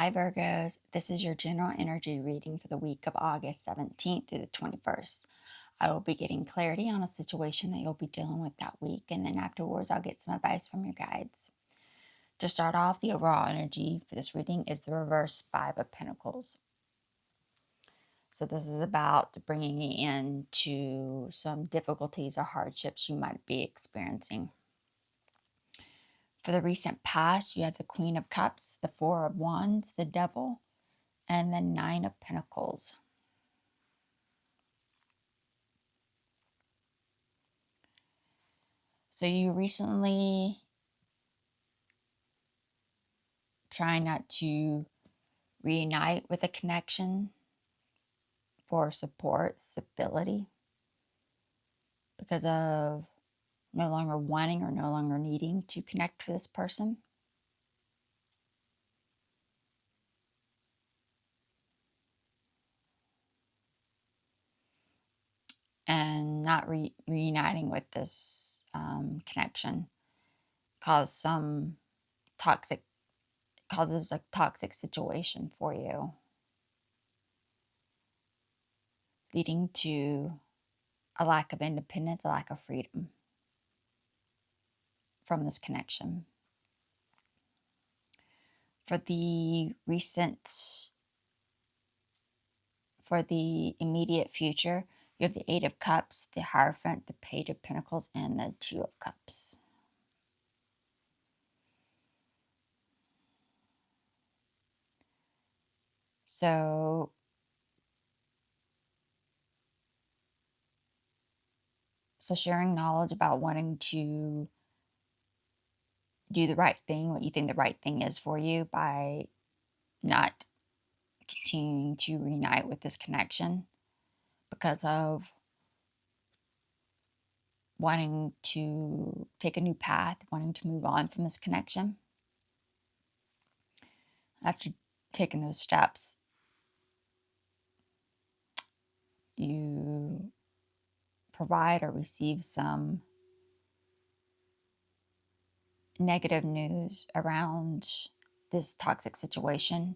Hi Virgos, this is your general energy reading for the week of August 17th through the 21st. I will be getting clarity on a situation that you'll be dealing with that week, and then afterwards I'll get some advice from your guides. To start off, the overall energy for this reading is the reverse Five of Pentacles. So this is about bringing you into some difficulties or hardships you might be experiencing. For the recent past, you had the Queen of Cups, the Four of Wands, the Devil, and the Nine of Pentacles. So you recently try not to reunite with a connection for support, stability, because of no longer wanting or no longer needing to connect with this person. And not reuniting with this connection causes a toxic situation for you, leading to a lack of independence, a lack of freedom from this connection. For the immediate future, you have the Eight of Cups, the Hierophant, the Page of Pentacles, and the Two of Cups. So sharing knowledge about wanting to do the right thing, what you think the right thing is for you, by not continuing to reunite with this connection because of wanting to take a new path, wanting to move on from this connection. After taking those steps, you provide or receive some negative news around this toxic situation,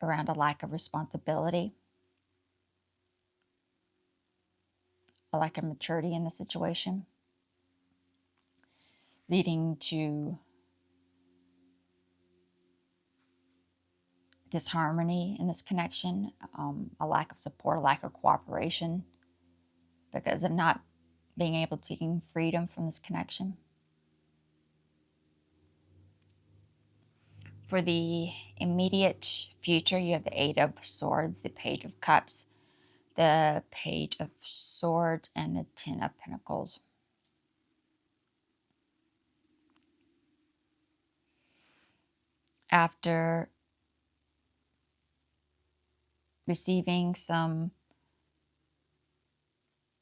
around a lack of responsibility, a lack of maturity in the situation, leading to disharmony in this connection, a lack of support, a lack of cooperation because of not being able to gain freedom from this connection. For the immediate future, you have the Eight of Swords, the Page of Cups, the Page of Swords, and the Ten of Pentacles. After receiving some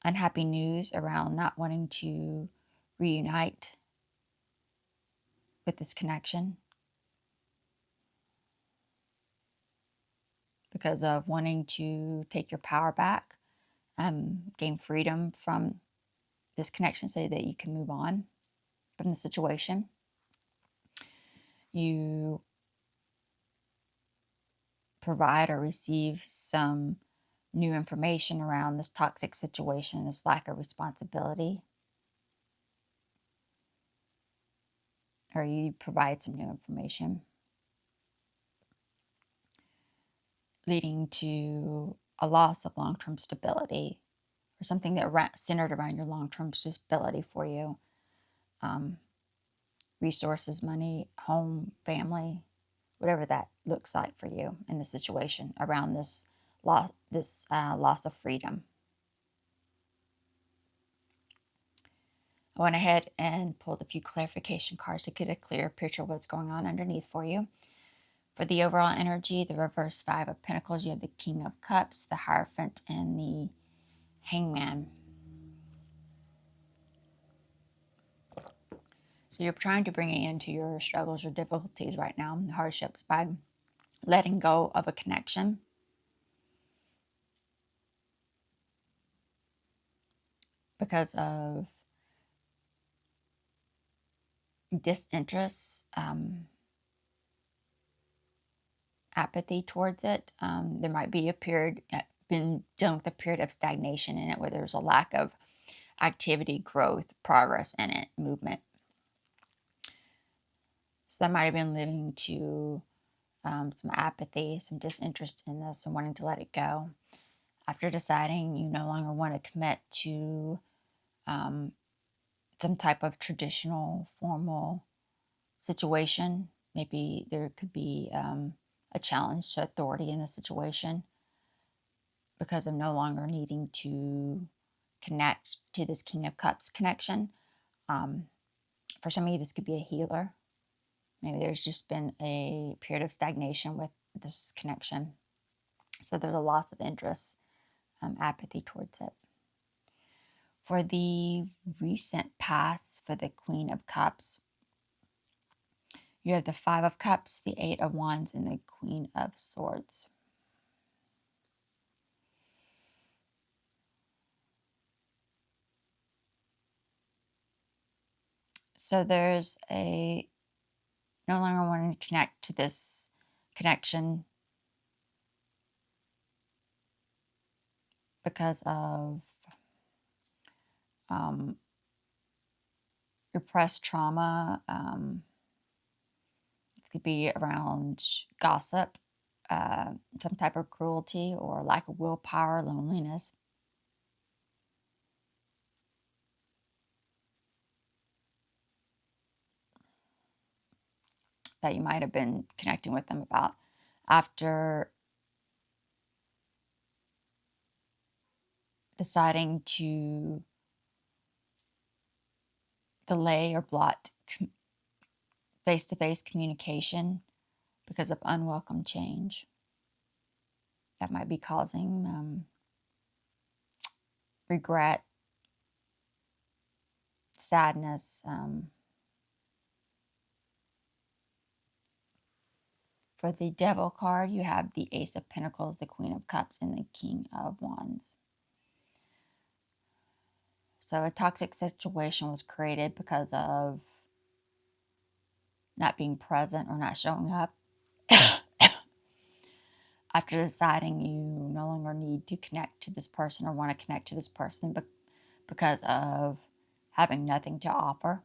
unhappy news around not wanting to reunite with this connection because of wanting to take your power back, gain freedom from this connection so that you can move on from the situation. You provide or receive some new information around this toxic situation, this lack of responsibility, or you provide some new information, leading to a loss of long-term stability or something that centered around your long-term stability for you. Resources, money, home, family, whatever that looks like for you in the situation around this loss of freedom. I went ahead and pulled a few clarification cards to get a clear picture of what's going on underneath for you. For the overall energy, the reverse Five of Pentacles, you have the King of Cups, the Hierophant, and the Hangman. So you're trying to bring it into your struggles, your difficulties right now, hardships, by letting go of a connection. Because of disinterest, apathy towards it. There might be a period, been dealing with a period of stagnation in it where there's a lack of activity, growth, progress in it, movement. So that might have been leading to some apathy, some disinterest in this and wanting to let it go. After deciding you no longer want to commit to some type of traditional, formal situation, maybe there could be a challenge to authority in the situation because of no longer needing to connect to this King of Cups connection. For some of you, this could be a healer. Maybe there's just been a period of stagnation with this connection. So there's a loss of interest, apathy towards it. For the recent past, for the Queen of Cups, you have the Five of Cups, the Eight of Wands, and the Queen of Swords. So there's a no longer wanting to connect to this connection because of repressed trauma. It could be around gossip, some type of cruelty or lack of willpower, loneliness. That you might have been connecting with them about after deciding to delay or blot face-to-face communication because of unwelcome change. That might be causing regret, sadness. For the Devil card, you have the Ace of Pentacles, the Queen of Cups, and the King of Wands. So a toxic situation was created because of not being present or not showing up. After deciding you no longer need to connect to this person or want to connect to this person because of having nothing to offer.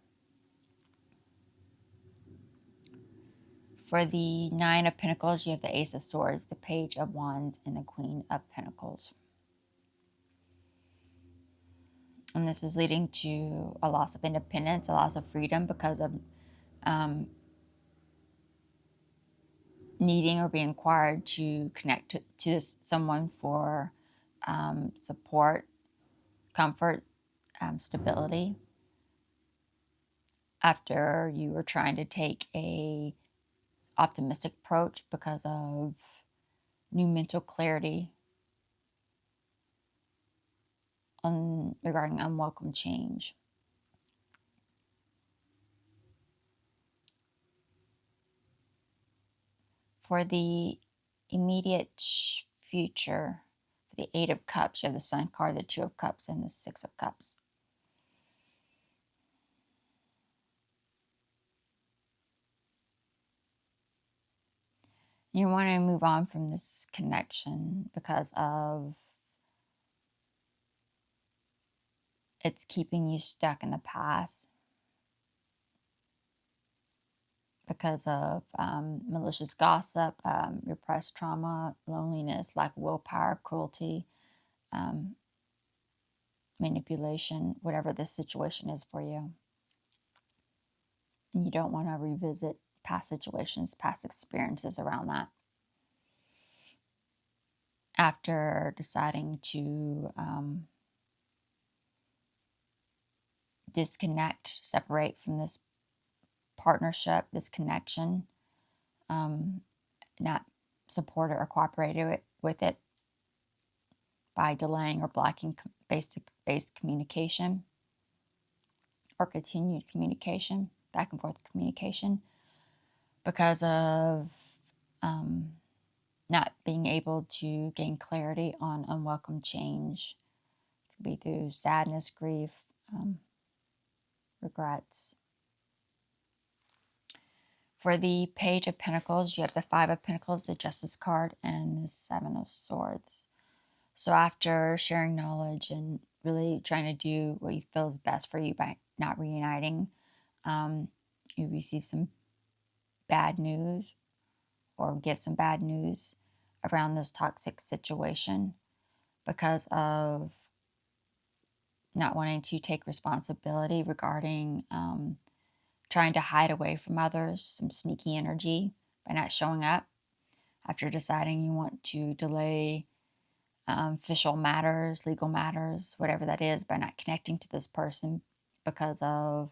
For the Nine of Pentacles, you have the Ace of Swords, the Page of Wands, and the Queen of Pentacles. And this is leading to a loss of independence, a loss of freedom because of needing or being required to connect to someone for support, comfort, stability. After you were trying to take a optimistic approach because of new mental clarity regarding unwelcome change. For the immediate future, for the Eight of Cups, you have the Sun card, the Two of Cups, and the Six of Cups. You want to move on from this connection because of it's keeping you stuck in the past because of malicious gossip, repressed trauma, loneliness, lack of willpower, cruelty, manipulation, whatever this situation is for you. And you don't want to revisit past situations, past experiences around that. After deciding to disconnect, separate from this partnership, this connection, not support it or cooperate with it by delaying or blocking basic communication or continued communication, back and forth communication, because of not being able to gain clarity on unwelcome change. It could be through sadness, grief, regrets. For the Page of Pentacles, you have the Five of Pentacles, the Justice card, and the Seven of Swords. So after sharing knowledge and really trying to do what you feel is best for you by not reuniting, you receive some bad news or get some bad news around this toxic situation because of not wanting to take responsibility regarding trying to hide away from others, some sneaky energy by not showing up after deciding you want to delay official matters, legal matters, whatever that is, by not connecting to this person because of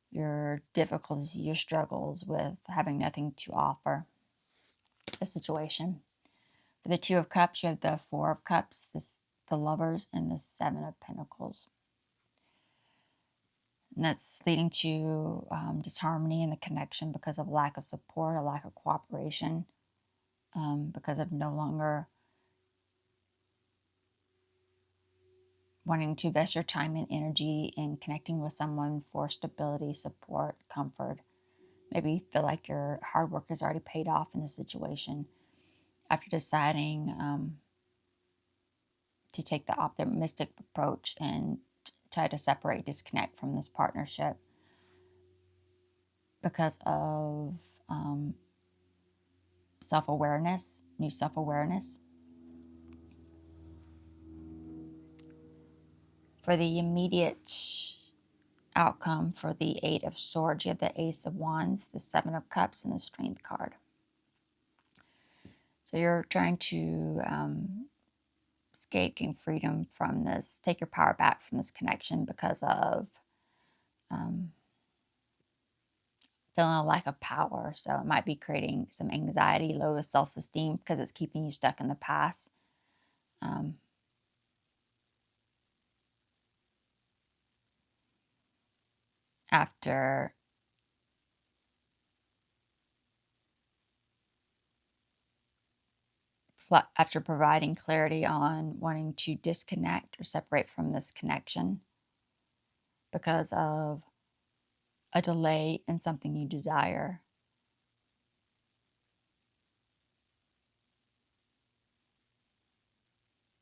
your difficulties, your struggles with having nothing to offer the situation. For the Two of Cups, you have the Four of Cups, the Lovers, and the Seven of Pentacles. And that's leading to disharmony in the connection because of lack of support, a lack of cooperation, because of no longer wanting to invest your time and energy in connecting with someone for stability, support, comfort. Maybe you feel like your hard work has already paid off in the situation after deciding to take the optimistic approach and try to separate, disconnect from this partnership because of self-awareness, new self-awareness. For the immediate outcome for the Eight of Swords, you have the Ace of Wands, the Seven of Cups, and the Strength card. So you're trying to escape, gain freedom from this, take your power back from this connection because of feeling a lack of power. So it might be creating some anxiety, low self-esteem because it's keeping you stuck in the past. After providing clarity on wanting to disconnect or separate from this connection because of a delay in something you desire.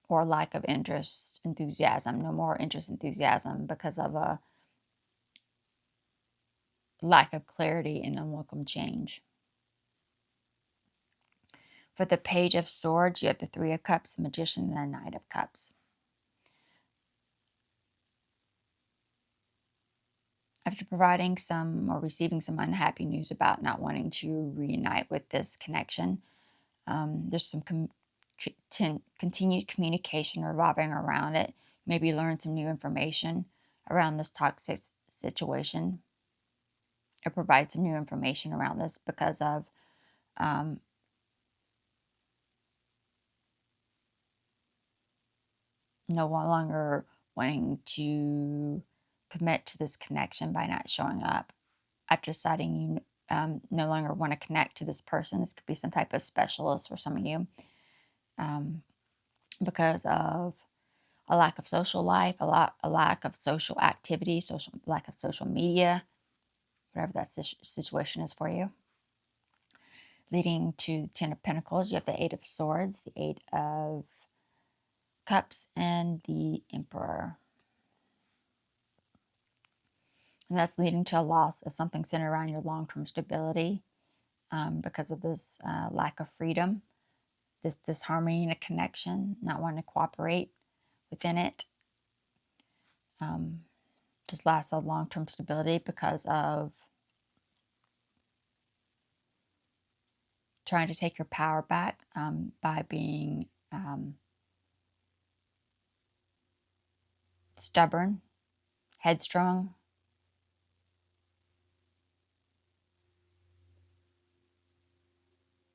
Or lack of interest, enthusiasm, no more interest, enthusiasm because of a lack of clarity and unwelcome change. For the Page of Swords, you have the Three of Cups, the Magician, and the Knight of Cups. After providing some or receiving some unhappy news about not wanting to reunite with this connection, there's some continued communication revolving around it. Maybe learn some new information around this toxic situation, or provide some new information around this because of no longer wanting to commit to this connection by not showing up. After deciding you no longer want to connect to this person, this could be some type of specialist for some of you, because of a lack of social life, a lack of social activity, lack of social media, whatever that situation is for you. Leading to the Ten of Pentacles, you have the Eight of Swords, the Eight of Cups, and the Emperor. And that's leading to a loss of something centered around your long-term stability because of this lack of freedom, this disharmony in a connection, not wanting to cooperate within it. This loss of long-term stability because of trying to take your power back by being stubborn, headstrong,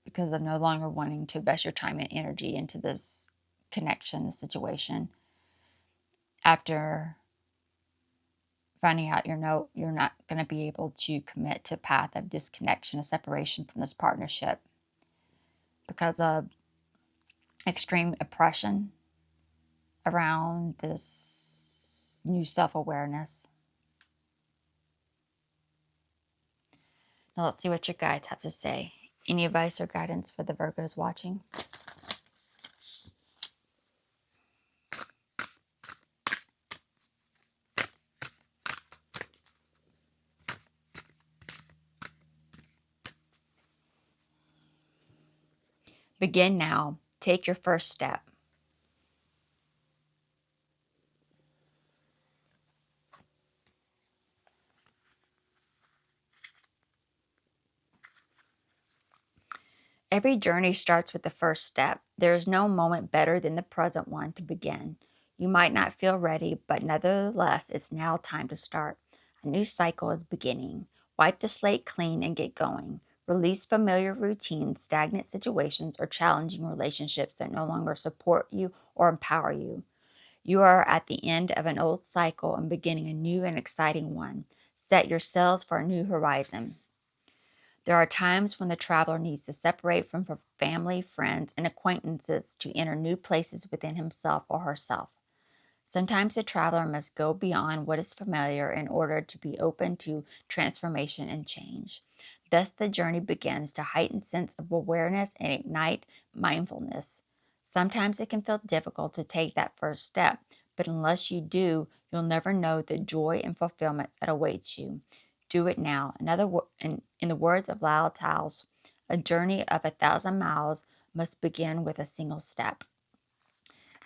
because of no longer wanting to invest your time and energy into this connection, this situation. After finding out you're not going to be able to commit to a path of disconnection, a separation from this partnership because of extreme oppression around this new self-awareness. Now let's see what your guides have to say. Any advice or guidance for the Virgos watching? Begin now. Take your first step. Every journey starts with the first step. There is no moment better than the present one to begin. You might not feel ready, but nevertheless, it's now time to start. A new cycle is beginning. Wipe the slate clean and get going. Release familiar routines, stagnant situations, or challenging relationships that no longer support you or empower you. You are at the end of an old cycle and beginning a new and exciting one. Set your sails for a new horizon. There are times when the traveler needs to separate from family, friends, and acquaintances to enter new places within himself or herself. Sometimes the traveler must go beyond what is familiar in order to be open to transformation and change. Thus, the journey begins to heighten sense of awareness and ignite mindfulness. Sometimes it can feel difficult to take that first step, but unless you do, you'll never know the joy and fulfillment that awaits you. Do it now. In the words of Lao Tao's, a journey of 1,000 miles must begin with a single step.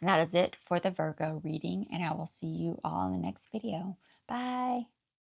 And that is it for the Virgo reading, and I will see you all in the next video. Bye.